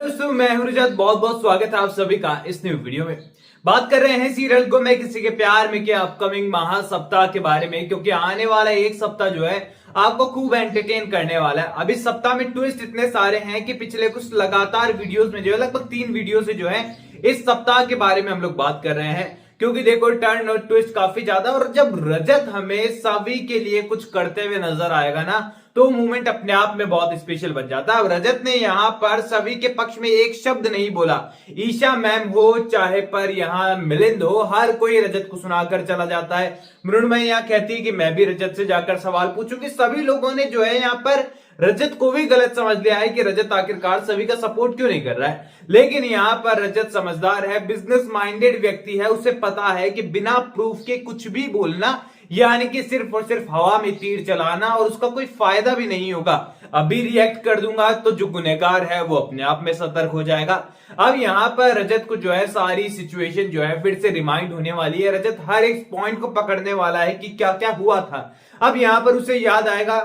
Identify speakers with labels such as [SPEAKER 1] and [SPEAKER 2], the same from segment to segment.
[SPEAKER 1] दोस्तों मैं हूं रजत। बहुत बहुत स्वागत है आप सभी का इस न्यू वीडियो में। बात कर रहे हैं सीरियल गुम है किसी के प्यार में के अपकमिंग महासप्ताह के बारे में, क्योंकि आने वाला एक सप्ताह जो है आपको खूब एंटरटेन करने वाला है। अभी सप्ताह में ट्विस्ट इतने सारे हैं कि पिछले कुछ लगातार वीडियोस में जो है लगभग 3 वीडियो से जो है इस सप्ताह के बारे में हम लोग बात कर रहे हैं। क्योंकि देखो टर्न और ट्विस्ट काफी ज्यादा, और जब रजत हमें सभी के लिए कुछ करते हुए नजर आएगा ना, तो मूवमेंट अपने आप में बहुत स्पेशल बन जाता है। अब रजत ने यहां पर सभी के पक्ष में एक शब्द नहीं बोला। ईशा मैम हो चाहे पर यहां मिलिंद हो, हर कोई रजत को सुनाकर चला जाता है। मृणमय यहां कहती है कि मैं भी रजत से जाकर सवाल पूछूंगी। सभी लोगों ने जो है यहां पर रजत को भी गलत समझ लिया है कि रजत आखिरकार सभी का सपोर्ट क्यों नहीं कर रहा है। लेकिन यहां पर रजत समझदार है, बिजनेस माइंडेड व्यक्ति है। उसे पता है कि बिना प्रूफ के कुछ भी बोलना यानी कि सिर्फ और सिर्फ हवा में तीर चलाना, और उसका कोई फायदा भी नहीं होगा। अभी रिएक्ट कर दूंगा तो जो गुनहगार है वो अपने आप में सतर्क हो जाएगा। अब यहां पर रजत को जो है सारी सिचुएशन जो है फिर से रिमाइंड होने वाली है। रजत हर एक पॉइंट को पकड़ने वाला है कि क्या क्या हुआ था। अब यहां पर उसे याद आएगा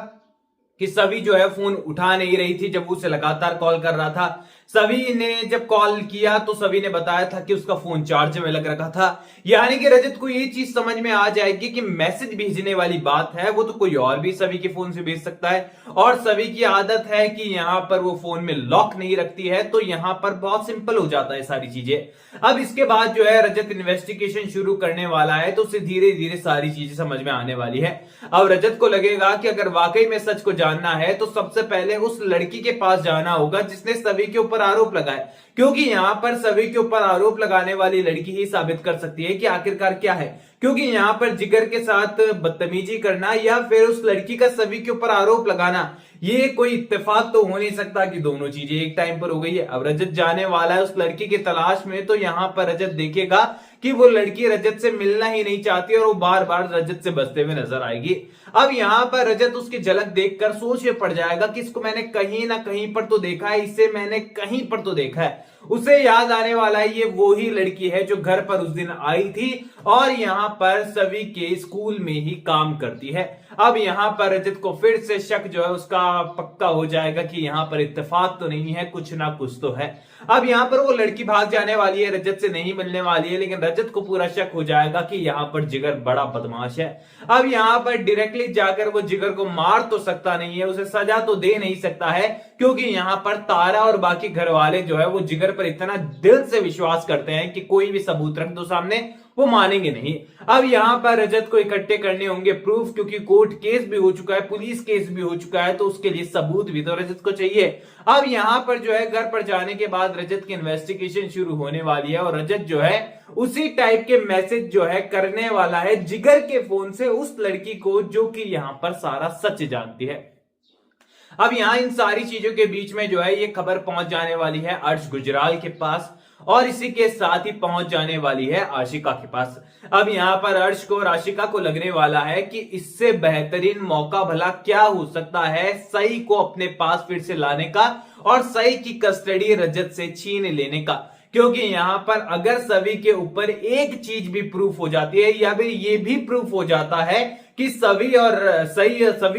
[SPEAKER 1] कि सभी जो है फोन उठा नहीं रही थी जब उसे लगातार कॉल कर रहा था। सभी ने जब कॉल किया तो सभी ने बताया था कि उसका फोन चार्ज में लग रखा था। यानी कि रजत को ये चीज समझ में आ जाएगी कि मैसेज भेजने वाली बात है वो तो कोई और भी सभी के फोन से भेज सकता है, और सभी की आदत है कि यहां पर वो फोन में लॉक नहीं रखती है। तो यहां पर बहुत सिंपल हो जाता है सारी चीजें। अब इसके बाद जो है रजत इन्वेस्टिगेशन शुरू करने वाला है, तो उसे धीरे धीरे सारी चीजें समझ में आने वाली है। अब रजत को लगेगा कि अगर वाकई में सच को जानना है तो सबसे पहले उस लड़की के पास जाना होगा जिसने सभी के ऊपर आरोप लगाए, क्योंकि यहां पर सभी के ऊपर आरोप लगाने वाली लड़की ही साबित कर सकती है कि आखिरकार क्या है। क्योंकि यहां पर जिगर के साथ बदतमीजी करना या फिर उस लड़की का सभी के ऊपर आरोप लगाना, ये कोई इत्तेफाक तो हो नहीं सकता कि दोनों चीजें एक टाइम पर हो गई है। अब रजत जाने वाला है उस लड़की की तलाश में, तो यहां पर रजत देखेगा कि वो लड़की रजत से मिलना ही नहीं चाहती और वो बार बार रजत से बचते हुए नजर आएगी। अब यहां पर रजत उसकी झलक देखकर सोच में पड़ जाएगा कि इसको मैंने कहीं ना कहीं पर तो देखा है, इसे मैंने कहीं पर तो देखा है। उसे याद आने वाला है ये वो ही लड़की है जो घर पर उस दिन आई थी और यहां पर सभी के स्कूल में ही काम करती है। अब यहां पर रजत को फिर से शक जो है उसका पक्का हो जाएगा कि यहां पर इत्तेफाक तो नहीं है, कुछ ना कुछ तो है। अब यहां पर वो लड़की भाग जाने वाली है, रजत से नहीं मिलने वाली है, लेकिन रजत को पूरा शक हो जाएगा कि यहां पर जिगर बड़ा बदमाश है। अब यहां पर डायरेक्टली जाकर वो जिगर को मार तो सकता नहीं है, उसे सजा तो दे नहीं सकता है, क्योंकि यहां पर तारा और बाकी घर वाले जो है वो जिगर पर इतना दिल से विश्वास करते हैं कि कोई भी सबूत रख दो सामने वो मानेंगे नहीं। अब यहां पर रजत को इकट्ठे करने होंगे प्रूफ, क्योंकि कोर्ट केस भी हो चुका है, पुलिस केस भी हो चुका है, तो उसके लिए सबूत भी तो रजत को चाहिए। अब यहां पर जो है घर पर जाने के बाद रजत की इन्वेस्टिगेशन शुरू होने वाली है, और रजत जो है उसी टाइप के मैसेज जो है करने वाला है जिगर के फोन से उस लड़की को जो कि यहां पर सारा सच जानती है। अब यहां इन सारी चीजों के बीच में जो है ये खबर पहुंच जाने वाली है अर्श गुजराल के पास, और इसी के साथ ही पहुंच जाने वाली है आशिका के पास। अब यहां पर अर्श को और आशिका को लगने वाला है कि इससे बेहतरीन मौका भला क्या हो सकता है सई को अपने पास फिर से लाने का और सई की कस्टडी रजत से छीन लेने का। क्योंकि यहां पर अगर सभी के ऊपर एक चीज भी प्रूफ हो जाती है या फिर ये भी प्रूफ हो जाता है कि सभी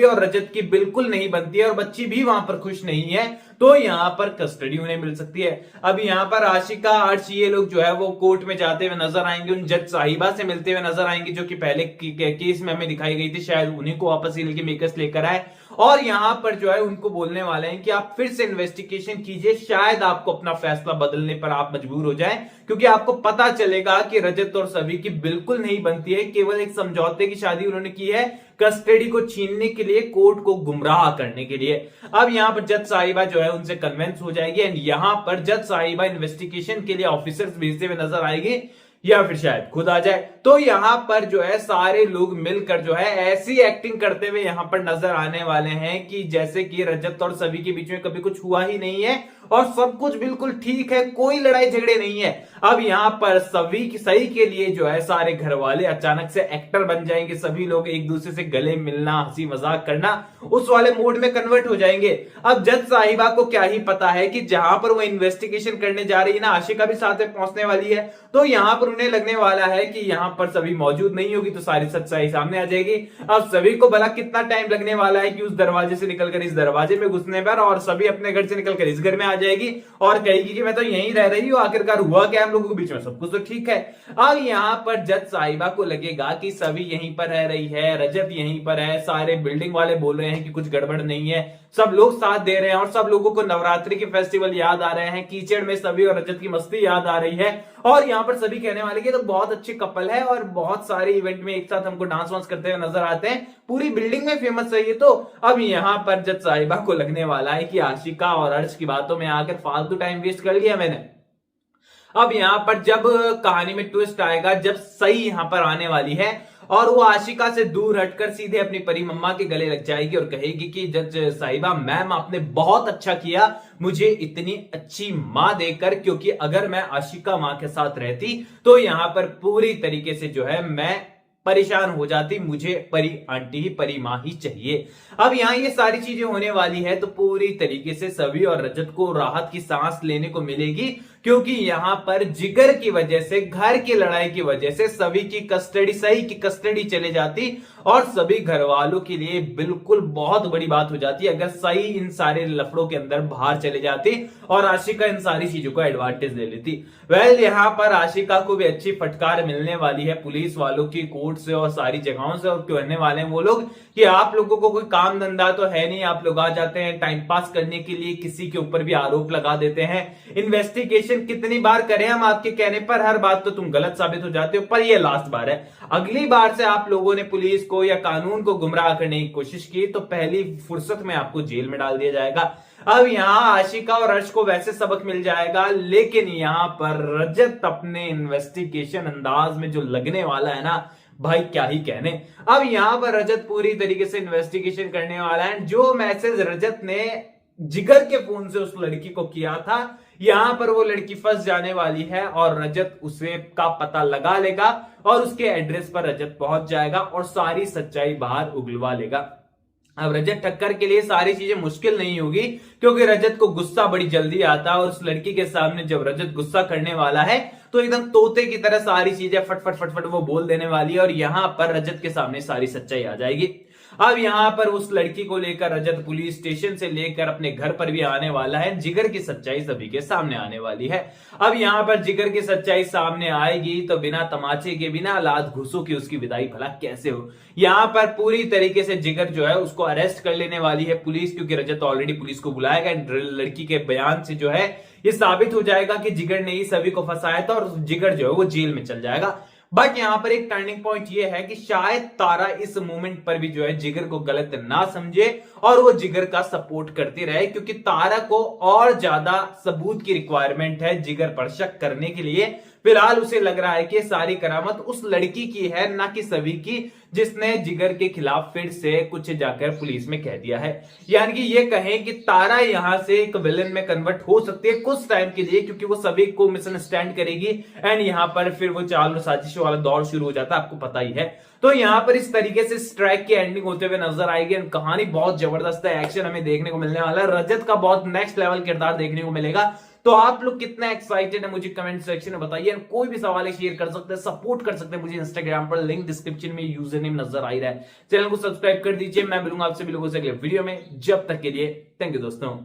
[SPEAKER 1] और रजत की बिल्कुल नहीं बनती है और बच्ची भी वहां पर खुश नहीं है, तो यहां पर कस्टडी उन्हें मिल सकती है। अब यहां पर आशिका अर्श ये लोग जो है वो कोर्ट में जाते हुए नजर आएंगे, उन जज साहिबा से मिलते हुए नजर आएंगे जो कि पहले केस में हमें दिखाई गई थी, शायद उन्हीं को वापस हिल के मेकर्स लेकर आए, और यहां पर जो है उनको बोलने वाले हैं कि आप फिर से इन्वेस्टिगेशन कीजिए, शायद आपको अपना फैसला बदलने पर आप मजबूर हो जाएं, क्योंकि आपको पता चलेगा कि रजत और सभी की बिल्कुल नहीं बनती है, केवल एक समझौते की शादी उन्होंने की है कस्टडी को छीनने के लिए, कोर्ट को गुमराह करने के लिए। अब यहां पर जज साहिबा जो है उनसे कन्विंस हो जाएगी, एंड यहां पर जज साहिबा इन्वेस्टिगेशन के लिए ऑफिसर्स भेजते हुए नजर आएगी, या फिर शायद खुद आ जाए। तो यहां पर जो है सारे लोग मिलकर जो है ऐसी एक्टिंग करते हुए यहां पर नजर आने वाले हैं कि जैसे कि रजत और सभी के बीच में कभी कुछ हुआ ही नहीं है और सब कुछ बिल्कुल ठीक है, कोई लड़ाई झगड़े नहीं है। अब यहां पर सही के लिए जो है सारे घर वाले अचानक से एक्टर बन जाएंगे, सभी लोग एक दूसरे से गले मिलना, हंसी मजाक करना, उस वाले मोड में कन्वर्ट हो जाएंगे। अब जज साहिबा को क्या ही पता है कि जहां पर वो इन्वेस्टिगेशन करने जा रही है ना, आशिका भी साथ में पहुंचने वाली है, तो यहां पर उन्हें लगने वाला है कि यहाँ पर सभी मौजूद नहीं होगी तो सारी सच्चाई सामने आ जाएगी। अब सभी को भला कितना टाइम लगने वाला है कि उस दरवाजे से निकलकर इस दरवाजे में घुसने पर, और सभी अपने घर से निकलकर इस घर में आ जाएगी और कहेगी कि मैं तो यहीं रह रही हूँ, आखिरकार हुआ क्या हम लोगों के बीच में, सब कुछ तो ठीक है। अब यहाँ पर जज साहिबा को लगेगा कि सभी यहीं पर रह रही है, रजत यहीं पर है, सारे बिल्डिंग वाले बोल रहे हैं कि कुछ गड़बड़ नहीं है, सब लोग साथ दे रहे हैं और सब लोगों को नवरात्रि के फेस्टिवल याद आ रहे हैं, कीचड़ में सभी और रजत की मस्ती याद आ रही है। और यहाँ पर सभी कहने वाले कि तो बहुत अच्छे कपल है और बहुत सारे इवेंट में एक साथ हमको डांस वांस करते हुए नजर आते हैं, पूरी बिल्डिंग में फेमस है ये तो। अब यहाँ पर जज साहिबा को लगने वाला है कि आशिका और अर्श की बातों में आकर फालतू टाइम वेस्ट कर लिया मैंने। अब यहाँ पर जब कहानी में ट्विस्ट आएगा, जब सही यहाँ पर आने वाली है और वो आशिका से दूर हटकर सीधे अपनी परी मम्मा के गले लग जाएगी और कहेगी कि जज साहिबा मैम आपने बहुत अच्छा किया मुझे इतनी अच्छी मां देकर, क्योंकि अगर मैं आशिका मां के साथ रहती तो यहां पर पूरी तरीके से जो है मैं परेशान हो जाती, मुझे परी आंटी ही परी मां ही चाहिए। अब यहां ये सारी चीजें होने वाली है तो पूरी तरीके से सभी और रजत को राहत की सांस लेने को मिलेगी, क्योंकि यहां पर जिगर की वजह से, घर की लड़ाई की वजह से सभी की कस्टडी, सही की कस्टडी चले जाती और सभी घर वालों के लिए बिल्कुल बहुत बड़ी बात हो जाती अगर सही इन सारे लफड़ों के अंदर बाहर चले जाती और आशिका इन सारी चीजों का एडवांटेज ले लेती। वेल यहां पर आशिका को भी अच्छी फटकार मिलने वाली है पुलिस वालों की, कोर्ट से और सारी जगहों से, और कहने वाले हैं वो लोग कि आप लोगों को कोई काम धंधा तो है नहीं, आप लोग आ जाते हैं टाइम पास करने के लिए, किसी के ऊपर भी आरोप लगा देते हैं, इन्वेस्टिगेशन कितनी बार करें हम आपके कहने पर, हर बात तो तुम गलत साबित हो जाते हो, पर ये लास्ट बार है, अगली बार से आप लोगों ने पुलिस को या कानून को गुमराह करने की कोशिश की तो पहली फुर्सत में आपको जेल में डाल दिया जाएगा। अब यहां आशिका और अर्श को वैसे सबक मिल जाएगा, लेकिन यहां पर रजत अपने इन्वेस्टिगेशन अंदाज में जो लगने वाला है ना भाई क्या ही कहने। अब यहां पर रजत पूरी तरीके से इन्वेस्टिगेशन करने वाला है। जो मैसेज रजत ने जिगर के फोन से उस लड़की को किया था, यहां पर वो लड़की फंस जाने वाली है और रजत उसे का पता लगा लेगा और उसके एड्रेस पर रजत पहुंच जाएगा और सारी सच्चाई बाहर उगलवा लेगा। अब रजत ठक्कर के लिए सारी चीजें मुश्किल नहीं होगी, क्योंकि रजत को गुस्सा बड़ी जल्दी आता है और उस लड़की के सामने जब रजत गुस्सा करने वाला है तो एकदम तोते की तरह सारी चीजें फट फट फट फट वो बोल देने वाली है और यहां पर रजत के सामने सारी सच्चाई आ जाएगी। अब यहां पर उस लड़की को लेकर रजत पुलिस स्टेशन से लेकर अपने घर पर भी आने वाला है, जिगर की सच्चाई सभी के सामने आने वाली है। अब यहां पर जिगर की सच्चाई सामने आएगी तो बिना तमाचे के, बिना लात घूसों की उसकी विदाई भला कैसे हो। यहां पर पूरी तरीके से जिगर जो है उसको अरेस्ट कर लेने वाली है पुलिस, क्योंकि रजत ऑलरेडी पुलिस को बुलाएगा। लड़की के बयान से जो है ये साबित हो जाएगा कि जिगर ने ही सभी को फंसाया था और जिगर जो है वो जेल में चल जाएगा। बट यहां पर एक टर्निंग पॉइंट ये है कि शायद तारा इस मोमेंट पर भी जो है जिगर को गलत ना समझे और वो जिगर का सपोर्ट करती रहे, क्योंकि तारा को और ज्यादा सबूत की रिक्वायरमेंट है जिगर पर शक करने के लिए। फिलहाल उसे लग रहा है कि सारी करामत उस लड़की की है, ना कि सभी की, जिसने जिगर के खिलाफ फिर से कुछ जाकर पुलिस में कह दिया है। यानी कि ये कहें कि तारा यहां से एक विलन में कन्वर्ट हो सकती है कुछ टाइम के लिए, क्योंकि वो सभी को मिसअंडरस्टैंड करेगी एंड यहां पर फिर वो चाल और साजिश वाला दौर शुरू हो जाता है, आपको पता ही है। तो यहां पर इस तरीके से स्ट्राइक की एंडिंग होते हुए नजर आएगी। कहानी बहुत जबरदस्त है, एक्शन हमें देखने को मिलने वाला है, रजत का बहुत नेक्स्ट लेवल किरदार देखने को मिलेगा। तो आप लोग कितना एक्साइटेड है मुझे कमेंट सेक्शन में बताइए। कोई भी सवाल है शेयर कर सकते हैं, सपोर्ट कर सकते हैं मुझे इंस्टाग्राम पर, लिंक डिस्क्रिप्शन में यूजर नेम नजर आ ही रहा है। चैनल को सब्सक्राइब कर दीजिए। मैं मिलूंगा आपसे भी लोगों से अगले वीडियो में, जब तक के लिए थैंक यू दोस्तों।